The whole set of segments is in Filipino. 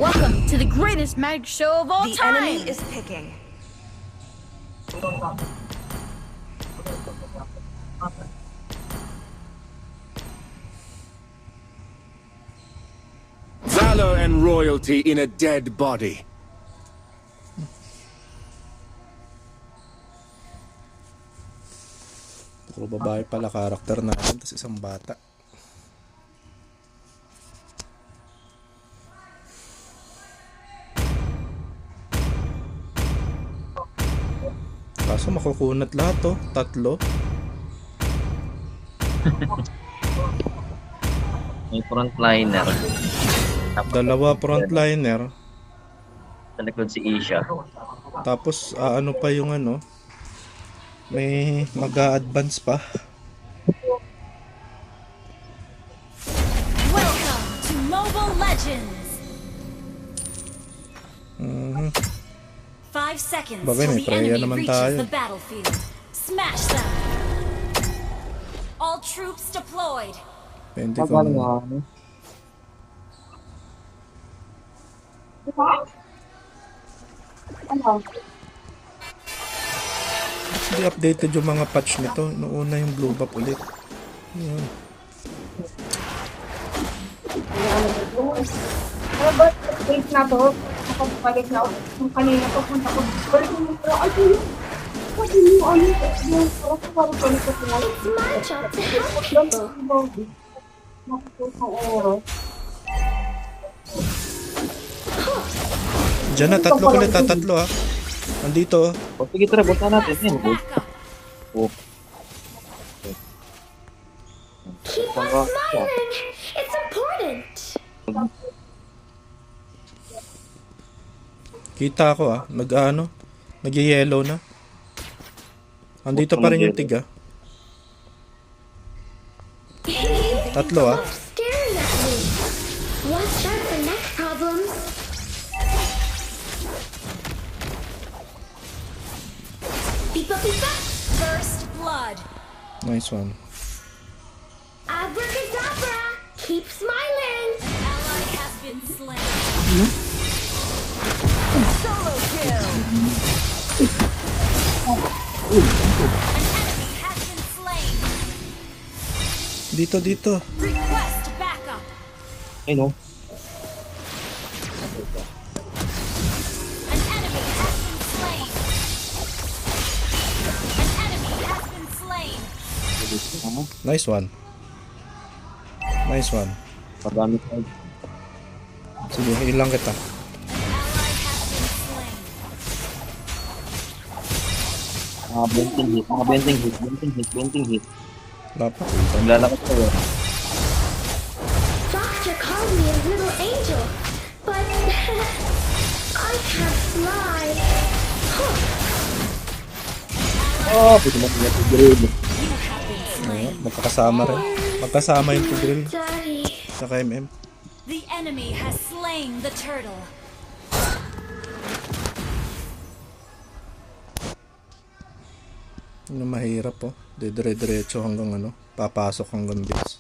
Welcome to the greatest magic show of all The time! enemy is picking. Valor and royalty in a dead body. Puro babae pala karakter natin, tapos isang bata. Kaso makukunat lahat to, tatlo. May frontliner. Dalawa frontliner. Sa likod si Isha. Tapos ano pa yung ano, may mag-a-advance pa. Welcome to Mobile Legends! 5 seconds Bagay, till may the Freya enemy naman reaches tayo. the battlefield. Smash them! All troops deployed! Pwede ko na. Hindi updated yung mga patch nito. Noong una yung blue buff ulit. Yun. Ano ba, wait na to? Ako balik na ako. Yung kanina ko, punta ko. Balik mo ko. Ay, yun. Pwede mo, ano, yung parang balik ko sila. It's my job to help people. Nakapos ng oras. Diyan na, tatlo ulit ha, tatlo ha. Nandito oh. O sige, tara, buta natin. Yan. Backup! Oh. Keep on smiling. It's important. Kita ko ah, nag-ano, nag-yellow na. Andito pa rin yung tiga. Tatlo ah. Staring at me. Watch out for neck problems. Pipa pipa! First blood! Nice one. Abracadabra. Keep smiling. Ally has been slain. Solo kill! An enemy has been slain. Dito. Request backup. Ay, no. An enemy has been slain. An enemy has been slain. Nice one. Nice one. Pagamit tayo. Sige, ilang kita. Ally has been slain. Mga 20 hit. Mga 20 hit. Wala pa. Naglalakad tayo. Doctor called me a little angel, but I can't fly. Oh, pwede na siya sa grade. Ayan, magkakasama rin. Magkasama yung Tigril Daddy. sa KMM. The enemy has slain the turtle. Ano mahirap oh. Dire-diretso hanggang ano, papasok hanggang base.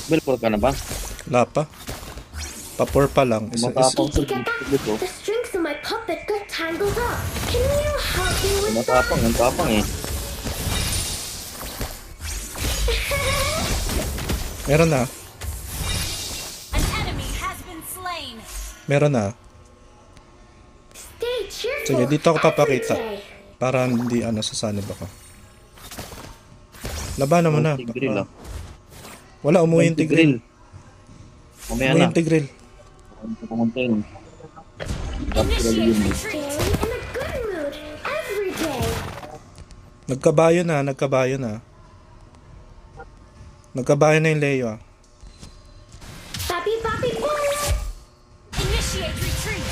Belport ka na ba? Wala pa. Pa-4 pa lang. Matapang sa Get back. dito. The strings of my puppet got tangled up. Can you help me with that? Matapang eh. Meron na. An enemy has been slain. Meron na. Stay cheerful. Sige, dito ako papakita. every day. Para hindi ano sasanib ako. Labanan mo na. Tigril ah. Wala, umuwi yung Tigril. Mamaya Umuwi na. yung Tigril. Pumunta yun. Initiate retreat. Stay in a good mood every day. Nagkabayo na. Nagkabayo na yung Leo ah. Papi, papi, boom. Initiate retreat.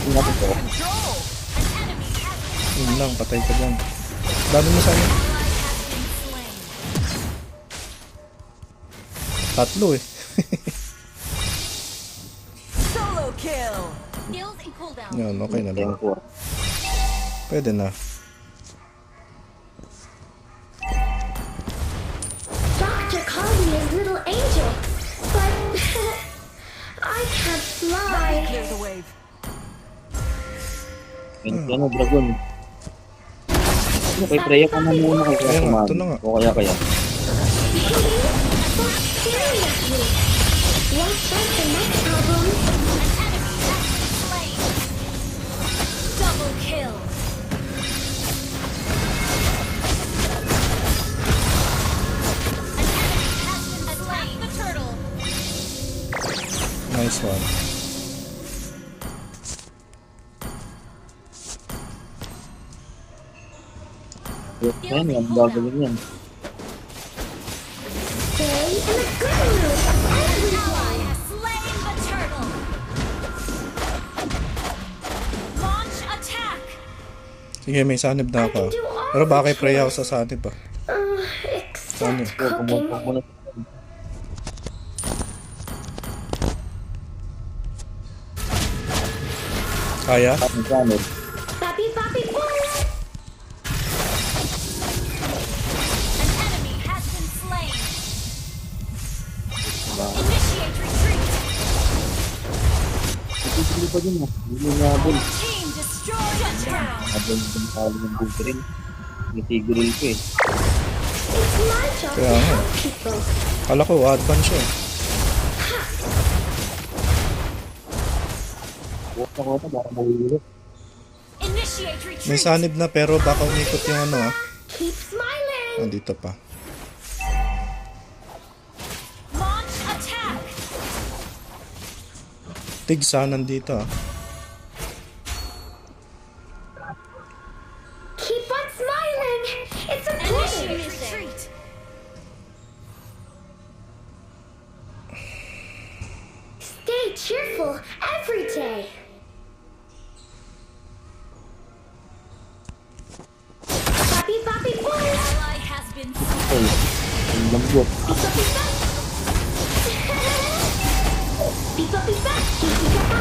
Tingnan ko. Control. An enemy has been Yun lang, patay ka dyan. Dami mo sana. Tatlo eh. Solo kill. Skills and cooldown. Yan, okay na lang. Tempo. Pwede na. Doctor called me his little angel, but I can't fly. Clear the wave. Ano, dragon. Ano, kay Freya ka na muna kay Kaya nga, Kumain. ito na nga. O kaya. Stop staring at me. What's that the next problem? Slain. Double kill. An enemy has been slain. The turtle. Nice one. Ayan, ang gagawin yan. Stay in a good mood. An ally has slain the turtle. Launch attack. Sige, may sanib na ako. Pero baka kay Freya ako sa sanib ah. Ano? Except cooking. Pumutok muna. Kaya? Ang channel. Papi, papi, boy. An enemy has been slain. Initiate retreat. Ito pa din ah. Hindi nga bol. Team destroy the town. Habang yung talo ng bultering. Itigil ko eh. It's my job to Kaya nga. help people. Kala ko, advance siya eh. Huwag na ko ito, baka mahulog. Initiate retreat. May sanib na pero baka umikot yung ano ah. Keep smiling. Nandito pa. Launch attack. Tigsa nandito ah. Keep on smiling. It's Initiate important. retreat. Stay cheerful every day. Papi, papi, boy. Ally has been Ay, ang lambot. Pipa, pipa. Pipa, pipa. Pipa, pipa.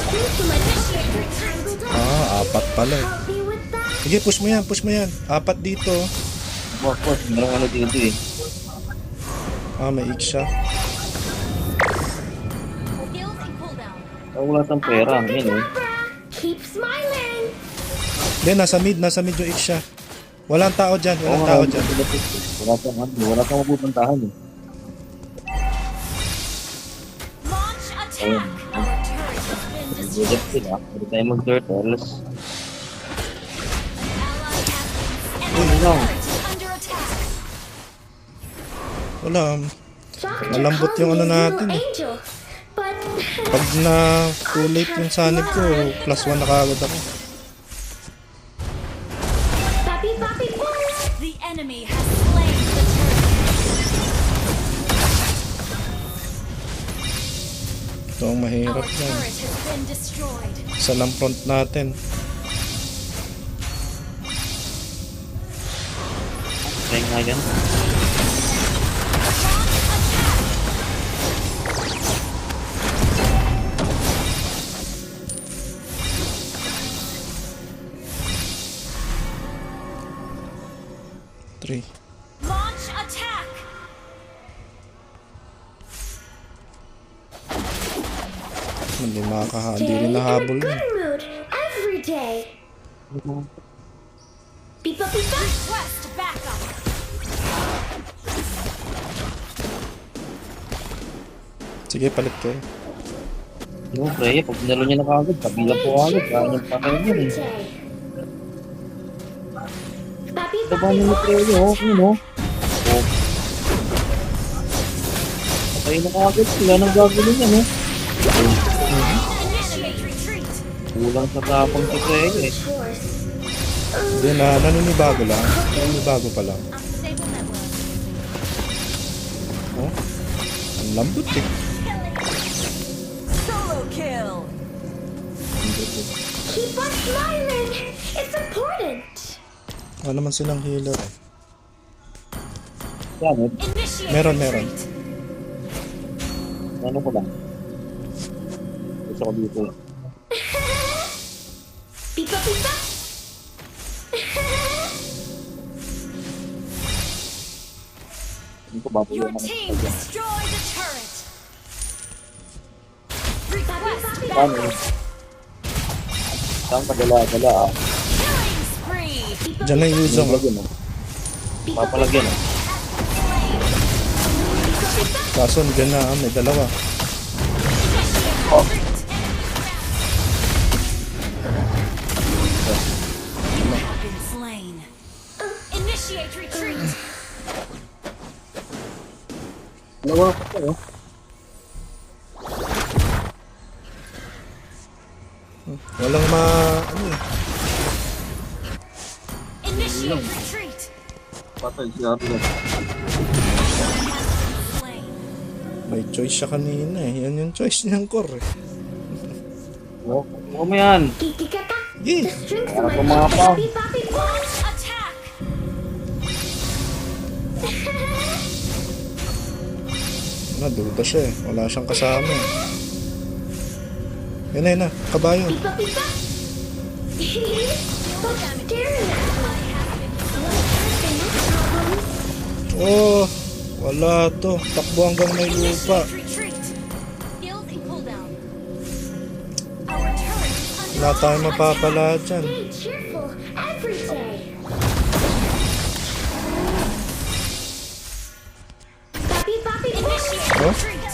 Thanks to my initiate retreat. Apat pala eh. Help me with that. Sige, push mo yan, push mo yan. Apat dito. Boss, merong ano dito eh. May ik siya. Skills and cooldown. Wala tang pera. Yan eh. Abracadabra. Keep smiling. Hindi, nasa mid yung ik siya. Walang tao dyan, walang tao dyan. Wala tang mapupuntahan eh. Launch attack. Our turret has been destroyed. Budget sila. Pwede tayo mag-turtles. Ally has been. Uy, Enemy lang. turret is under attack. Wala. Doctor Malambot called yung me ano his natin little eh. angel, but Pag na too late yung sanib ko, +1 na kagad ako. papi, papi, boy. The enemy has slain the turret. Ito ang mahirap Our yan. turret has been destroyed. Isa lang front natin. Kaya nga yan. Three. Launch attack. Hindi makakaha. Hindi Stay rin in a nahabol good yun. mood every day. Pipa, pipa. Request backup. Sige, palit kayo. Yung Freya, pag pinalo niya na kagad, kabila po agad. Kaya niyang patay niya Every eh. day. Papi, Ito ba papi, niya ni Freya, oh? Yun oh. Oh. Patay na kagad. Wala nang gagawin yan, oh. Initiate retreat. Kulang sa tapang si Freya eh. chores. Hindi na, naninibago lang. Naninibago pa lang. Unstable network. Oh, ang lambot eh. Solo kill. Keep on smiling. It's important. Wala naman silang healer eh. Yan, eh. Initiate Meron. retreat. Ano ko lang. Gusto ko dito. Pipa pipa. Hindi ko baboy Your naman. team destroyed the turret. Request Ano? backup. Saan ka dala ah. Killing spree. Diyan na yung Yuzong. Papalagyan ah. Papalagyan ah. Kaso dyan na, may dalawa. Have been slain. Initiate retreat. Dalawa ko to, eh. Walang ano eh. Initiate retreat. Patay siya rin. Slain. May choice siya kanina eh. Yan yung choice niyang core eh. Huwag mo yan. Kikikata. Yee! The strings to Para my pumapa. puppet. Pipa pipa. Attack. Duda siya eh. Wala siyang kasama eh. Yan na. Kabayo. Pipa pipa. Stop staring at me. Oh! Wala to. Takbo hanggang may lupa. Initiate retreat. Skills and cooldown. Our turret is under Wala tayong attack. mapapala dyan. Stay cheerful every day. Papi papi Initiate Huh? retreat.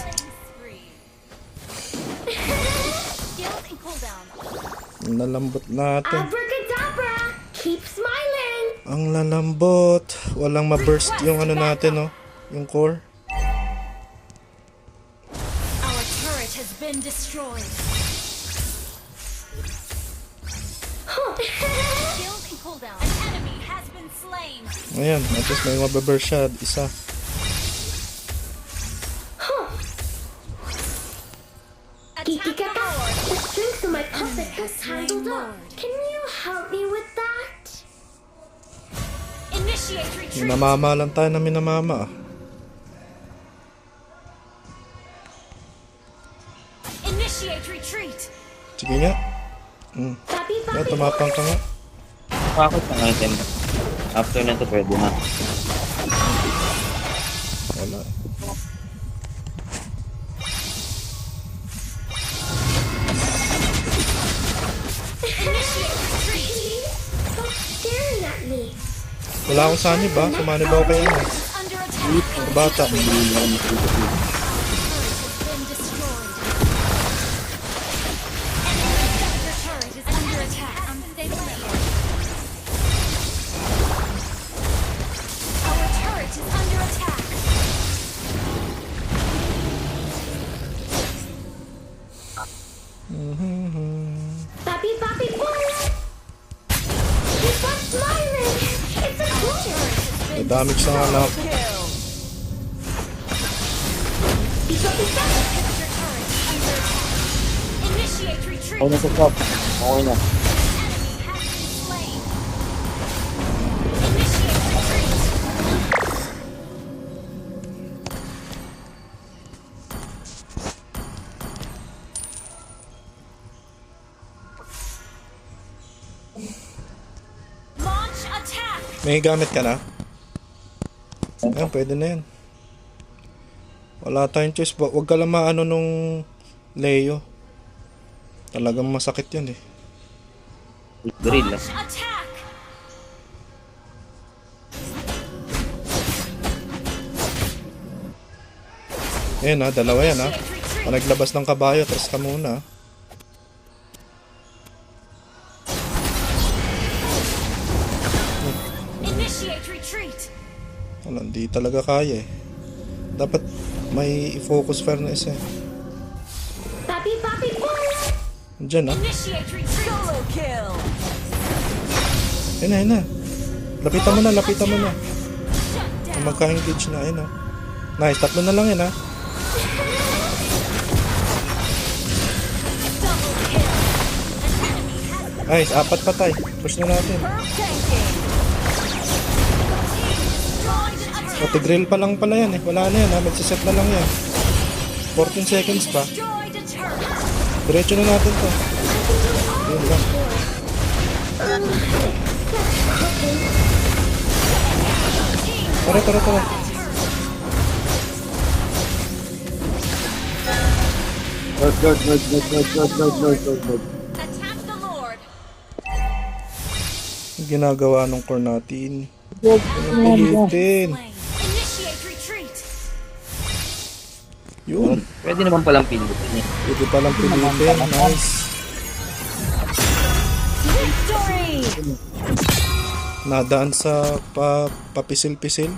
Skills and cooldown. Nalambot natin. Abracadabra. Keep smiling. Ang lalambot. Walang ma-burst yung ano natin, no? Yung core. Our turret has been destroyed. Skills and cooldown. An enemy has been slain. Ayan, at least may ma-burst siya. Isa. Attack the Kikikata. horde. The strings to my puppet has slain tangled up. Lord. Can you help me with that? Initiate retreat. Minamama lang tayo na minamama. Initiate retreat. Sige nga. Papi Kaya papi. tumapang ka nga. Bakit ang item? After na ito, pwede na. Wala. Initiate retreat. Stop staring at me. Wala akong sanib ba? Sumanib ako kay ano. Under attack. Bata. Has been destroyed. Your turret is under attack. Unstable air. Our turret is under attack. Papi papi boy. Keep on smiling. It's a good. May damage na nga lang. Pipa pipa. Your turret is under attack. Initiate retreat. Okay na sa top. Okay na. Enemy has been slain. Initiate retreat. Launch attack. May gamit ka na? Ayan, pwede na yan. Wala tayong choice. Huwag ka lang maano nung Leo. Talagang masakit yan eh. Drill ah. Launch attack. Ayan ha, dalawa yan ha. Initiate retreat. Pag naglabas ng kabayo, tras ka muna. Initiate retreat. Wala, hindi talaga kaya eh. Dapat may i-focus fairness eh. Papi papi boy. Diyan ha. Initiate retreat. Solo kill. Ayun na. Lapitan mo na. Shut down. Magka-engage na. Ayun ha. Nice, tatlo na lang yun ha. Double kill. An enemy has Nice, 4 patay. Push na natin. Pati grill pa lang pala yan eh. Wala na yan ha. Magsiset na lang yan. 14 seconds pa. Destroyed a turret. Diretso na natin to. Yun lang. Tara, tara, tara. Good. Attack the Lord. Ang ginagawa ng core natin. Pilitin. Initiate retreat. Yun. Pwede naman palang pilitin eh. Pwede palang pilitin. Nice. Victory. Nadaan sa papisil-pisil.